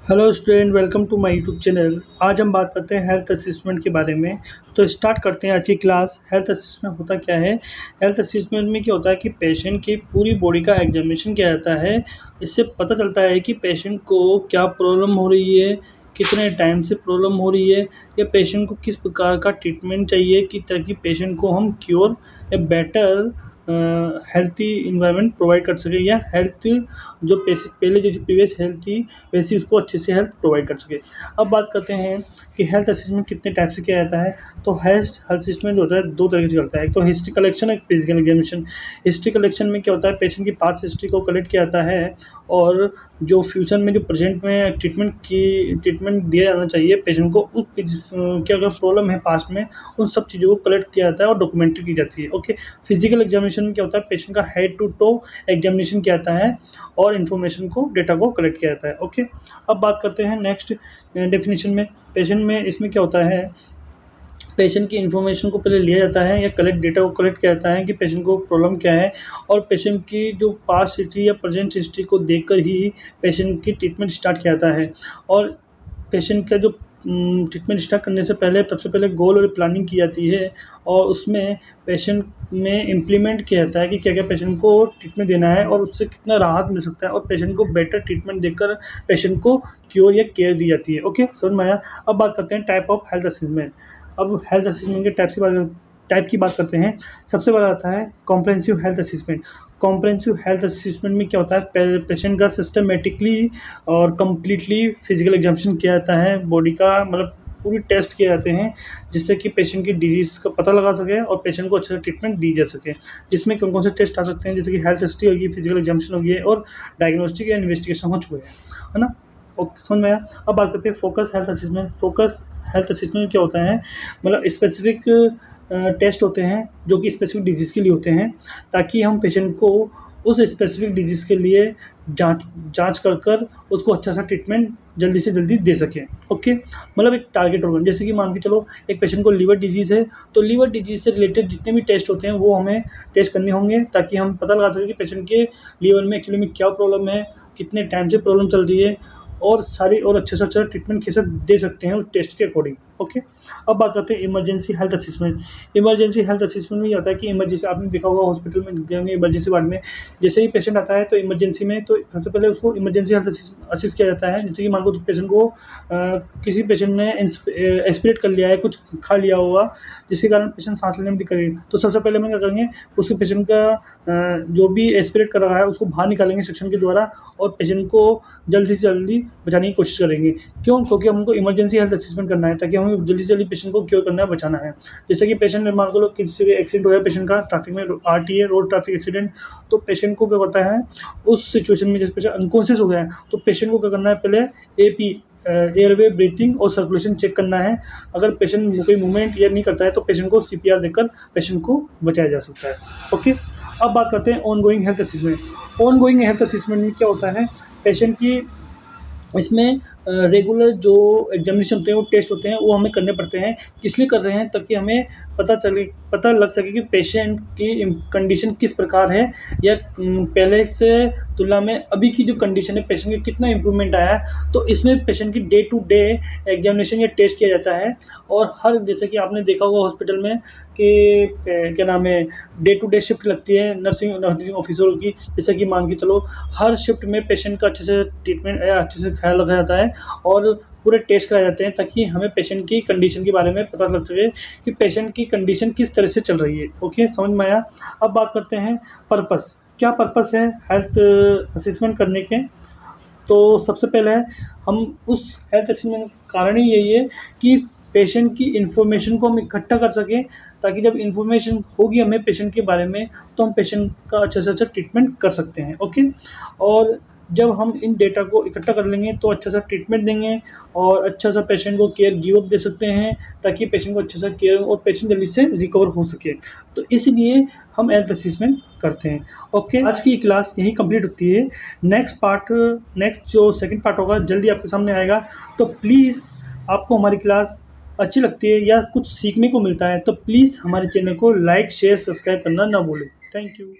Hello student, welcome to my YouTube channel. आज हम बात करते हैं हेल्थ असेसमेंट के बारे में। तो स्टार्ट करते हैं आज की क्लास। हेल्थ असेसमेंट होता क्या है? हेल्थ असेसमेंट में क्या होता है कि पेशेंट की पूरी बॉडी का एग्जामिनेशन किया जाता है। इससे पता चलता है कि पेशेंट को क्या प्रॉब्लम हो रही है, कितने टाइम से प्रॉब्लम हो रही है, या पेशेंट को किस प्रकार का ट्रीटमेंट चाहिए कि ताकि पेशेंट को हम क्योर या बेटर हेल्थी इन्वायरमेंट प्रोवाइड कर सकें, या हेल्थ जो पहले जो प्रीवियस हेल्थ थी वैसी उसको अच्छे से हेल्थ प्रोवाइड कर सके। अब बात करते हैं कि हेल्थ असेसमेंट कितने टाइप से किया जाता है। तो हेल्थ असेसमेंट होता है दो तरीके से करता है। एक तो हिस्ट्री कलेक्शन, एक फिजिकल एग्जामिनेशन। हिस्ट्री कलेक्शन में क्या होता है, पेशेंट की पास्ट हिस्ट्री को कलेक्ट किया जाता है और जो फ्यूचर में जो प्रेजेंट में ट्रीटमेंट दिया जाना चाहिए पेशेंट को, उस क्या क्या प्रॉब्लम है पास्ट में, उन सब चीज़ों को कलेक्ट किया जाता है और डॉक्यूमेंट्री की जाती है। ओके। फिजिकल एग्जामिनेशन में क्या होता है, पेशेंट का हेड टू टो एग्जामिनेशन किया जाता है और इन्फॉर्मेशन को, डेटा को कलेक्ट किया जाता है। ओके। अब बात करते हैं नेक्स्ट डेफिनेशन में। पेशेंट में इसमें क्या होता है, पेशेंट की इन्फॉर्मेशन को पहले लिया जाता है या डेटा को कलेक्ट किया जाता है कि पेशेंट को प्रॉब्लम क्या है, और पेशेंट की जो पास्ट हिस्ट्री या प्रेजेंट हिस्ट्री को देखकर ही पेशेंट की ट्रीटमेंट स्टार्ट किया जाता है। और पेशेंट का जो ट्रीटमेंट स्टार्ट करने से पहले सबसे पहले गोल और प्लानिंग की जाती है, और उसमें पेशेंट में इम्प्लीमेंट किया जाता है कि क्या क्या पेशेंट को ट्रीटमेंट देना है और उससे कितना राहत मिल सकता है, और पेशेंट को बेटर ट्रीटमेंट देकर पेशेंट को क्योर या केयर दी जाती है। ओके, समझ में आया। अब बात करते हैं टाइप ऑफ हेल्थ असेसमेंट। अब हेल्थ असेसमेंट के टाइप की बात करते हैं। सबसे बड़ा आता है comprehensive health assessment. Comprehensive health assessment में क्या होता है, पेशेंट का सिस्टमेटिकली और कम्प्लीटली फिजिकल एग्जामिनेशन किया जाता है, बॉडी का मतलब पूरी टेस्ट किए जाते हैं, जिससे कि पेशेंट की डिजीज़ का पता लगा सके और पेशेंट को अच्छा ट्रीटमेंट दी जा सके। जिसमें कौन कौन से टेस्ट आ सकते हैं, जैसे कि हेल्थ हिस्ट्री होगी, फिजिकल एग्जामिनेशन होगी और डायग्नोस्टिक या इन्वेस्टिगेशन हो चुके हैं, है ना। ओके, समझ में आया। अब बात करते हैं focus health assessment. Focus health assessment क्या होता है, मतलब स्पेसिफिक टेस्ट होते हैं जो कि स्पेसिफिक डिजीज़ के लिए होते हैं, ताकि हम पेशेंट को उस स्पेसिफिक डिजीज़ के लिए जांच कर उसको अच्छा सा ट्रीटमेंट जल्दी से जल्दी दे सकें। ओके, मतलब एक टारगेट ऑर्गन, जैसे कि मान के चलो एक पेशेंट को लीवर डिजीज़ है, तो लीवर डिजीज़ से रिलेटेड जितने भी टेस्ट होते हैं वो हमें टेस्ट करने होंगे, ताकि हम पता लगा सकें कि पेशेंट के लीवर में एक्चुअली में क्या प्रॉब्लम है, कितने टाइम से प्रॉब्लम चल रही है, और सारी और अच्छे से अच्छा ट्रीटमेंट कैसे दे सकते हैं उस टेस्ट के अकॉर्डिंग। ओके। अब बात करते हैं emergency health assessment. Emergency health assessment में ये होता है कि इमरजेंसी, आपने देखा होगा हॉस्पिटल में गए इमरजेंसी वार्ड में, जैसे ही पेशेंट आता है तो इमरजेंसी में तो सबसे पहले उसको इमरजेंसी हेल्थ असिस्ट किया जाता है। जैसे कि मान लो पेशेंट को किसी पेशेंट ने एस्पिरेट कर लिया है, कुछ खा लिया होगा जिसके कारण पेशेंट सांस लेने में दिक्कत है, तो सबसे पहले हम क्या करेंगे, उसके पेशेंट का जो भी एस्पिरेट कर रहा है उसको बाहर निकालेंगे सक्शन के द्वारा, और पेशेंट को जल्दी से जल्दी बचाने की कोशिश करेंगे। क्यों? क्योंकि हमको इमरजेंसी हेल्थ असेसमेंट करना है, ताकि हमें जल्दी से जल्दी पेशेंट को क्योर करना है, बचाना है। जैसे कि पेशेंट मान लो किसी भी एक्सीडेंट हो गया पेशेंट का, ट्रैफिक में आरटीए रोड ट्रैफिक एक्सीडेंट, तो पेशेंट को क्या होता है उस सिचुएशन में, जैसे पेशेंट अनकॉन्शियस हो गया है तो पेशेंट को क्या करना है, पहले एपी एयरवे ब्रीथिंग और सर्कुलेशन चेक करना है। अगर पेशेंट कोई मूवमेंट ये नहीं करता है तो पेशेंट को सीपीआर देकर पेशेंट को बचाया जा सकता है। ओके। अब बात करते हैं ongoing health assessment. Ongoing health assessment में क्या होता है, पेशेंट की इसमें रेगुलर जो एग्जामिनेशन होते हैं, वो टेस्ट होते हैं, वो हमें करने पड़ते हैं। किस लिए कर रहे हैं, ताकि हमें पता लग सके कि पेशेंट की कंडीशन किस प्रकार है, या पहले से तुलना में अभी की जो कंडीशन है पेशेंट की कितना इम्प्रूवमेंट आया है। तो इसमें पेशेंट की डे टू डे एग्जामिनेशन या टेस्ट किया जाता है। और हर, जैसे कि आपने देखा होगा हॉस्पिटल में कि क्या नाम है, डे टू डे शिफ्ट लगती है नर्सिंग ऑफिसरों की। जैसे कि मान के चलो हर शिफ्ट में पेशेंट का अच्छे से ट्रीटमेंट या अच्छे से ख्याल रखा जाता है, और पूरे टेस्ट कराए जाते हैं, ताकि हमें पेशेंट की कंडीशन के बारे में पता लग सके कि पेशेंट की कंडीशन किस तरह से चल रही है। ओके, समझ में आया। अब बात करते हैं पर्पस। क्या पर्पस है हेल्थ असेसमेंट करने के। तो सबसे पहले हम उस हेल्थ असेसमेंट का कारण ही यही है कि पेशेंट की इन्फॉर्मेशन को हम इकट्ठा कर सकें, ताकि जब इन्फॉर्मेशन होगी हमें पेशेंट के बारे में तो हम पेशेंट का अच्छा से अच्छा ट्रीटमेंट कर सकते हैं। ओके। और जब हम इन डेटा को इकट्ठा कर लेंगे तो अच्छा सा ट्रीटमेंट देंगे और अच्छा सा पेशेंट को केयर गिव अप दे सकते हैं, ताकि पेशेंट को अच्छे से केयर और पेशेंट जल्दी से रिकवर हो सके। तो इसलिए हम हेल्थ असेसमेंट करते हैं। ओके, आज की क्लास यहीं कंप्लीट होती है। नेक्स्ट जो सेकंड पार्ट होगा जल्दी आपके सामने आएगा। तो प्लीज़, आपको हमारी क्लास अच्छी लगती है या कुछ सीखने को मिलता है तो प्लीज़ हमारे चैनल को लाइक शेयर सब्सक्राइब करना ना भूलें। Thank you.